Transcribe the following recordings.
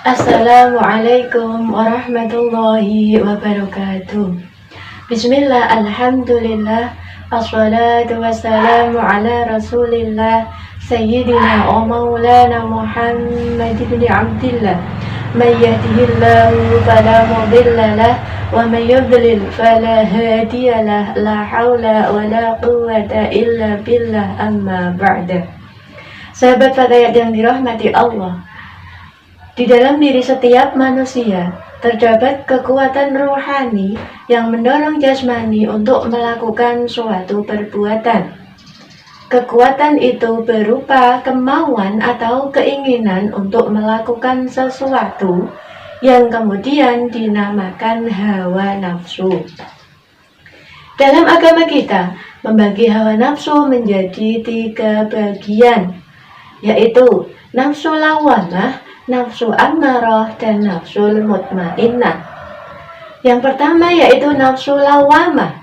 Assalamualaikum warahmatullahi wabarakatuh. Bismillah, alhamdulillah, assalatu wassalamu ala rasulillah, Sayyidina wa maulana Muhammad ibn Abdillah. Man yahdihillahu fala mudilla lah, wa man yudlil fala hadiya lah. La hawla wa la quwwata illa billah, amma ba'da. Sahabat Fatayat yang dirahmati Allah, di dalam diri setiap manusia terdapat kekuatan rohani yang mendorong jasmani untuk melakukan suatu perbuatan. Kekuatan itu berupa kemauan atau keinginan untuk melakukan sesuatu yang kemudian dinamakan hawa nafsu. Dalam agama kita membagi hawa nafsu menjadi 3 bagian, yaitu nafsu lawamah, nafsu ammarah, dan nafsul mutmainnah. Yang pertama yaitu nafsu lawamah.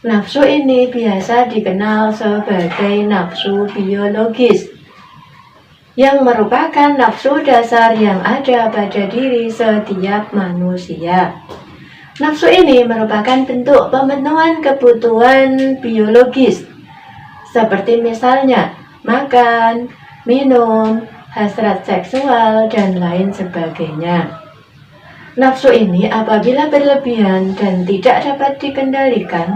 Nafsu ini biasa dikenal sebagai nafsu biologis, yang merupakan nafsu dasar yang ada pada diri setiap manusia. Nafsu ini merupakan bentuk pemenuhan kebutuhan biologis, seperti misalnya makan, minum, hasrat seksual, dan lain sebagainya. Nafsu ini apabila berlebihan dan tidak dapat dikendalikan,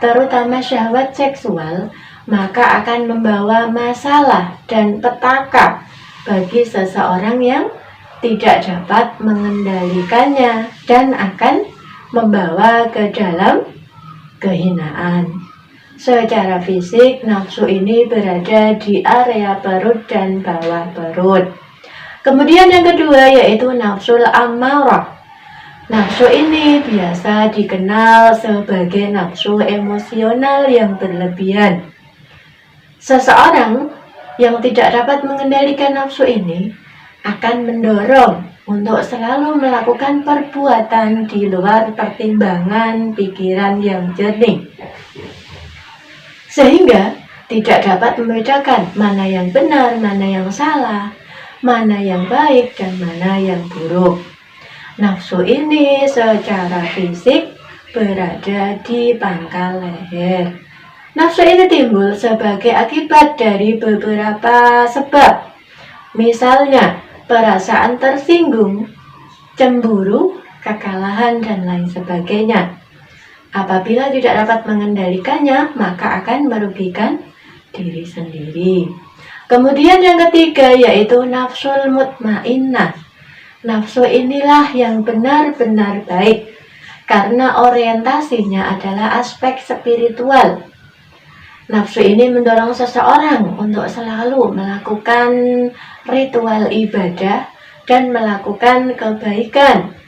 terutama syahwat seksual, maka akan membawa masalah dan petaka bagi seseorang yang tidak dapat mengendalikannya dan akan membawa ke dalam kehinaan. Secara fisik, nafsu ini berada di area perut dan bawah perut. Kemudian yang kedua yaitu nafsul ammarah. Nafsu ini biasa dikenal sebagai nafsu emosional yang berlebihan. Seseorang yang tidak dapat mengendalikan nafsu ini akan mendorong untuk selalu melakukan perbuatan di luar pertimbangan pikiran yang jernih, sehingga tidak dapat membedakan mana yang benar, mana yang salah, mana yang baik, dan mana yang buruk. Nafsu ini secara fisik berada di pangkal leher. Nafsu ini timbul sebagai akibat dari beberapa sebab. Misalnya, perasaan tersinggung, cemburu, kekalahan, dan lain sebagainya. Apabila tidak dapat mengendalikannya, maka akan merugikan diri sendiri. Kemudian yang ketiga yaitu nafsul mutmainnah. Nafsu inilah yang benar-benar baik, karena orientasinya adalah aspek spiritual. Nafsu ini mendorong seseorang untuk selalu melakukan ritual ibadah dan melakukan kebaikan.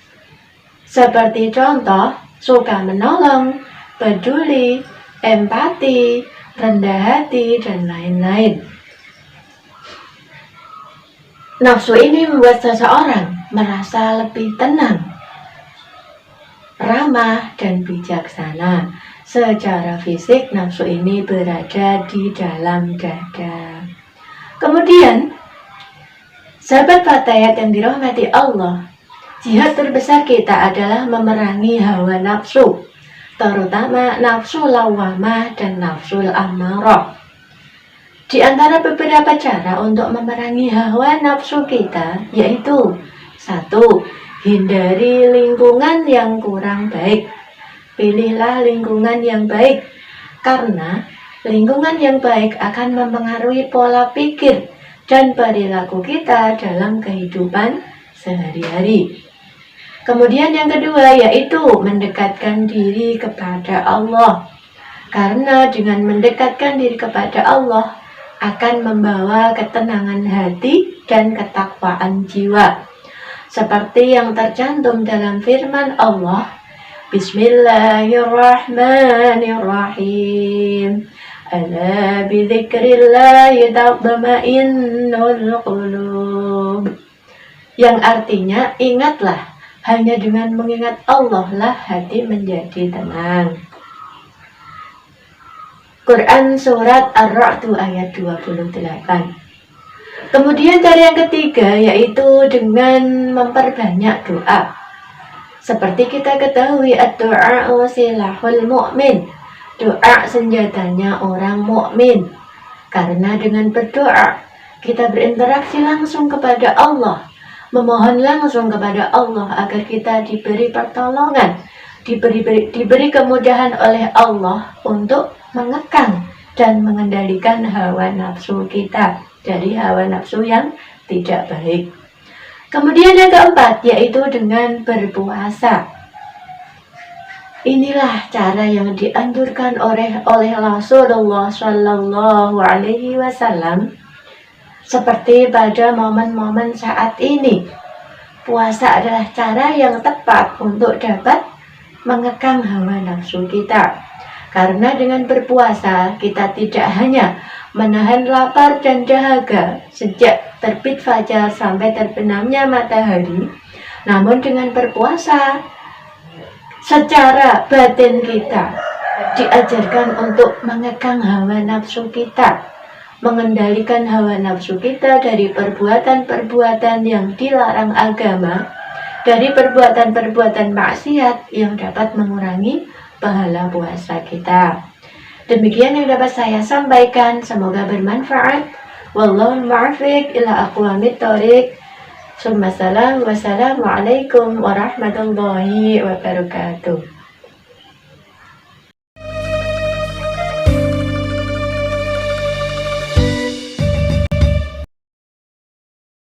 Seperti contoh, suka menolong, peduli, empati, rendah hati, dan lain-lain. Nafsu ini membuat seseorang merasa lebih tenang, ramah, dan bijaksana. Secara fisik, nafsu ini berada di dalam dada. Kemudian, sahabat Fatayat yang dirahmati Allah, jihad terbesar kita adalah memerangi hawa nafsu, terutama nafsu lawamah dan nafsul ammarah. Di antara beberapa cara untuk memerangi hawa nafsu kita yaitu 1. Hindari lingkungan yang kurang baik. Pilihlah lingkungan yang baik, karena lingkungan yang baik akan mempengaruhi pola pikir dan perilaku kita dalam kehidupan sehari-hari. Kemudian yang kedua yaitu mendekatkan diri kepada Allah, karena dengan mendekatkan diri kepada Allah akan membawa ketenangan hati dan ketakwaan jiwa, seperti yang tercantum dalam firman Allah, Bismillahirrahmanirrahim. Ala bidzikrillahi tatma'innul qulub. Yang artinya, ingatlah, hanya dengan mengingat Allah lah hati menjadi tenang. Quran Surat Ar-Ra'd ayat 28. Kemudian cara yang ketiga yaitu dengan memperbanyak doa. Seperti kita ketahui, ad-du'a silahul mu'min. Doa senjatanya orang mukmin. Karena dengan berdoa kita berinteraksi langsung kepada Allah, memohon langsung kepada Allah agar kita diberi pertolongan, diberi kemudahan oleh Allah untuk mengekang dan mengendalikan hawa nafsu kita dari hawa nafsu yang tidak baik. Kemudian yang keempat yaitu dengan berpuasa. Inilah cara yang dianjurkan oleh Rasulullah Shallallahu Alaihi Wasallam. Seperti pada momen-momen saat ini, puasa adalah cara yang tepat untuk dapat mengekang hawa nafsu kita. Karena dengan berpuasa kita tidak hanya menahan lapar dan dahaga sejak terbit fajar sampai terbenamnya matahari, namun dengan berpuasa secara batin kita diajarkan untuk mengekang hawa nafsu kita, mengendalikan hawa nafsu kita dari perbuatan-perbuatan yang dilarang agama, dari perbuatan-perbuatan maksiat yang dapat mengurangi pahala puasa kita. Demikian yang dapat saya sampaikan, semoga bermanfaat. Wallahu muwaffiq ila aqwamit thoriq. Wassalamualaikum warahmatullahi wabarakatuh.